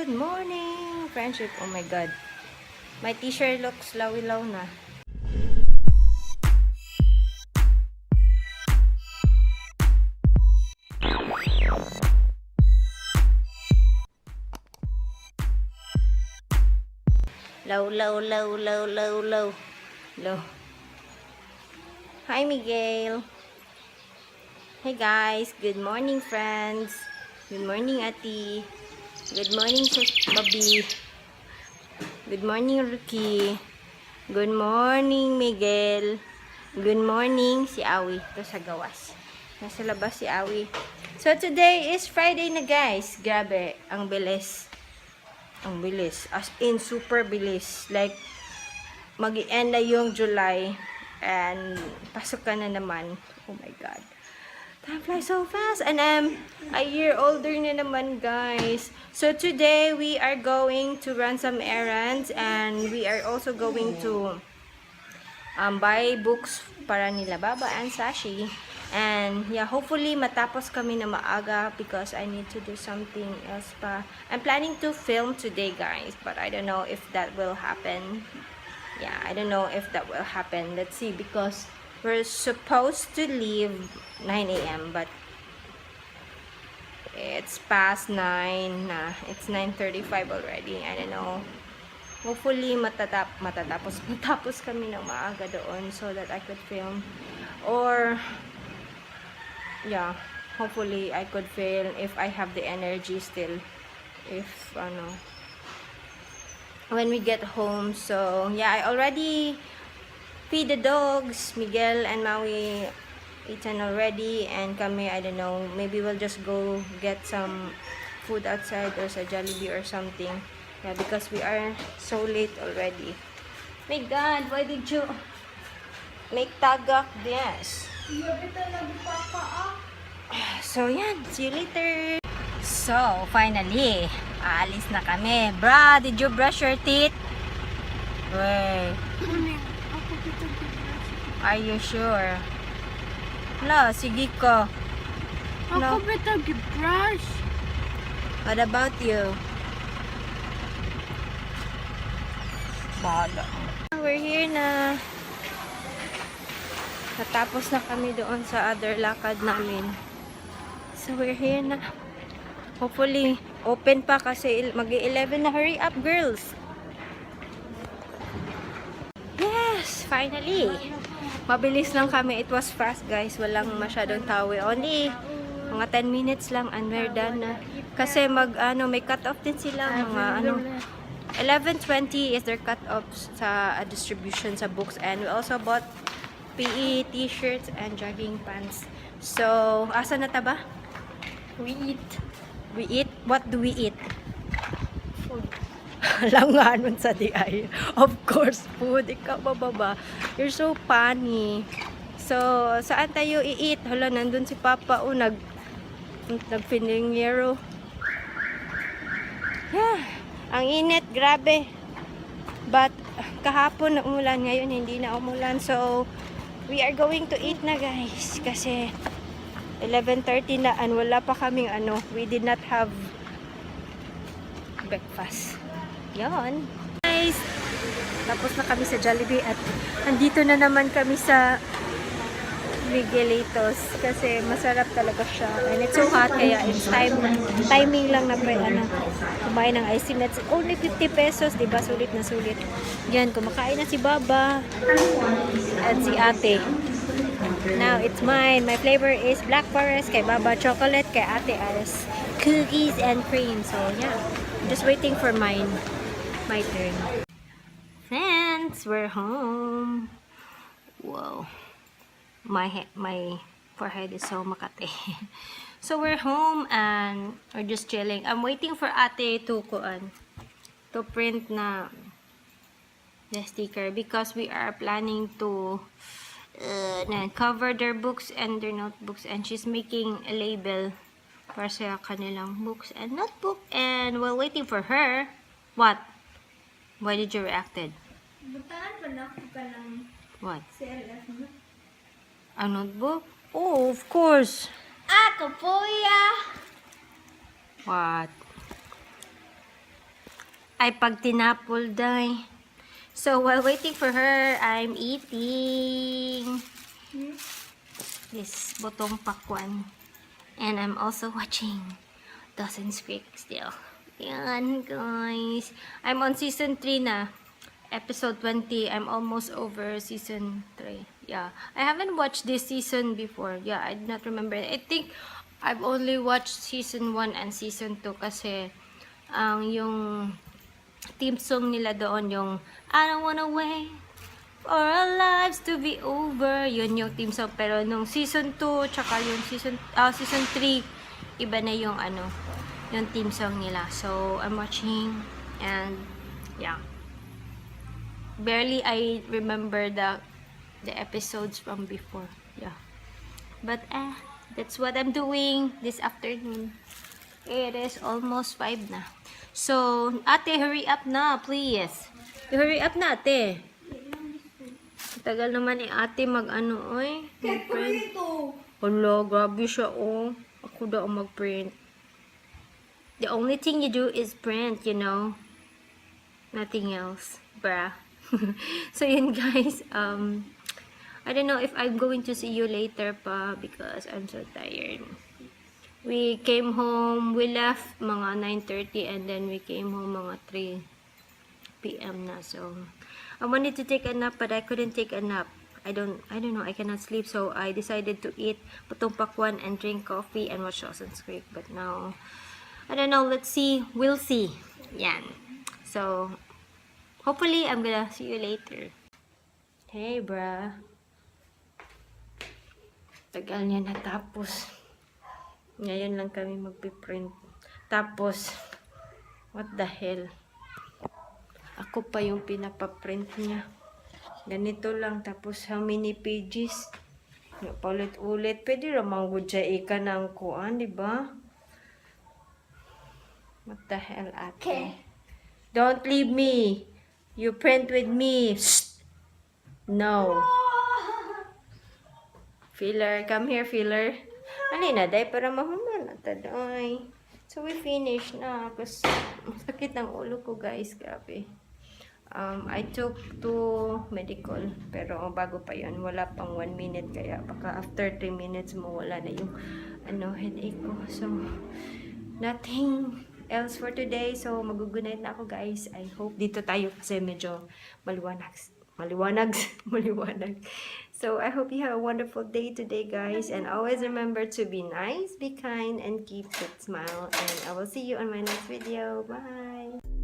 Good morning, friendship. Oh my god. My t-shirt looks lawilaw na. Low. Hi, Miguel. Hey guys, good morning friends. Good morning Ati. Good morning Bobby. Good morning Ricky. Good morning Miguel. Good morning si Awi. Ito sa gawas. Nasa labas si Awi. So today is Friday na guys. Grabe, ang bilis. Ang bilis. As in, super bilis. Like, mag-i-end na yung July. And, pasok ka na naman. Oh my God. Time flies so fast. And I'm a year older na naman, guys. So, today, we are going to run some errands. And, we are also going to buy books para nila Baabaa and Sashi. And, yeah, hopefully, matapos kami na maaga because I need to do something else pa. I'm planning to film today, guys. But I don't know if that will happen. Yeah, I don't know if that will happen. Let's see, because we're supposed to leave 9 a.m. but it's past 9 na. It's 9:35 already. I don't know. Hopefully, matapos kami ng maaga doon so that I could film. Or, yeah, hopefully I could film if I have the energy still. If, when we get home. So, yeah, I already feed the dogs. Miguel and Maui eaten already. And kami, I don't know, maybe we'll just go get some food outside or sa Jollibee or something. Yeah, because we are so late already. My God, why did you make tagak this? So, yan. See you later. So, finally, aalis na kami. Bra, did you brush your teeth? Wait. Are you sure? La, sige ko. Ako better brush. What about you? Bahala. We're here na. Natapos na kami doon sa other lakad namin. So, we're here na. Hopefully, open pa kasi mag-11 na. Hurry up, girls! Yes! Finally! Mabilis lang kami. It was fast, guys. Walang masyadong tao. Only mga 10 minutes lang and we're done na. Kasi may cut-off din sila. Mga 11:20 is their cut-off sa distribution sa books. And we also bought PE t-shirts and jogging pants. So, asa na ta ba? We eat. We eat? What do we eat? Food. Langanon sa DI. Of course, food. Ikaw bababa. You're so funny. So, saan tayo i-eat? Hala, nandun si Papa. Nagpiningero. Yeah. Ang init, grabe. But, kahapon na umulan. Ngayon, hindi na umulan. So, we are going to eat na, guys. Kasi, 11:30 na and wala pa kaming we did not have breakfast. Yan. Guys, tapos na kami sa Jollibee at andito na naman kami sa Miguelitos kasi masarap talaga siya. And it's so hot kaya it's timing lang na kumain ng ice cream. It's only 50 pesos, diba? Sulit na sulit. Yan, kumakain na si Baabaa at si Ate. Now, it's mine. My flavor is Black Forest, kay Baabaa chocolate, kay Ate as cookies and cream. So, yeah. I'm just waiting for my turn. Friends, we're home. Whoa. My forehead is so makate. So, we're home and we're just chilling. I'm waiting for Ate to print na the sticker because we are planning to cover their books and their notebooks, and she's making a label para sa kanilang books and notebook. And while waiting for her, what? Why did you reacted? Butahan pa na ako ka ng What? CLF mo. A notebook? Oh, of course. Ako po ya. What? ay pag tinapol day. So, while waiting for her, I'm eating this botong pakwan. And I'm also watching Dawson's Creek still. Yan, guys. I'm on season 3 na. Episode 20. I'm almost over season 3. Yeah. I haven't watched this season before. Yeah, I do not remember. I think I've only watched season 1 and season 2 kasi yung theme song nila doon yung I don't wanna wait for our lives to be over. Yun yung theme song. Pero nung season 2 tsaka yung season 3, iba na yung yung theme song nila. So, I'm watching and yeah. Barely I remember the episodes from before. Yeah. But that's what I'm doing this afternoon. It is almost 5 na. So, ate, hurry up na, please. Hurry up na, ate. Tagal naman ni ate mag-ano, oy. Mag-print. Hala, grabe siya, oh. Ako daw ang mag-print. The only thing you do is print, you know. Nothing else. Bruh. So, yun, guys. I don't know if I'm going to see you later pa because I'm so tired. We came home, we left mga 9:30 and then we came home mga 3 p.m. na. So, I wanted to take a nap but I couldn't take a nap. I don't know, I cannot sleep, so I decided to eat putong pakwan and drink coffee and watch Dawson's Creek. But now, I don't know, let's see. We'll see. Yan. So, hopefully, I'm gonna see you later. Hey, bruh. Tagal niya natapos. Ngayon lang kami magpiprint. Tapos, what the hell? Ako pa yung pinapaprint niya. Ganito lang. Tapos, how many pages? Paulit-ulit. Pwede ramang gudya ika ng kuan, di ba? What the hell, ate? Okay. Don't leave me. You print with me. Shh. No. Filler. Come here, filler. Alina, day para mahuman at taday. So, we finished na. Kasi, sakit ng ulo ko, guys. Grabe. I took to medical. Pero, bago pa yun. Wala pang 1 minute. Kaya, baka after 3 minutes, mawala na yung, headache ko. So, nothing else for today. So, mag-good night na ako, guys. I hope dito tayo kasi medyo maliwanag. So, I hope you have a wonderful day today, guys. And always remember to be nice, be kind, and keep that smile. And I will see you on my next video. Bye!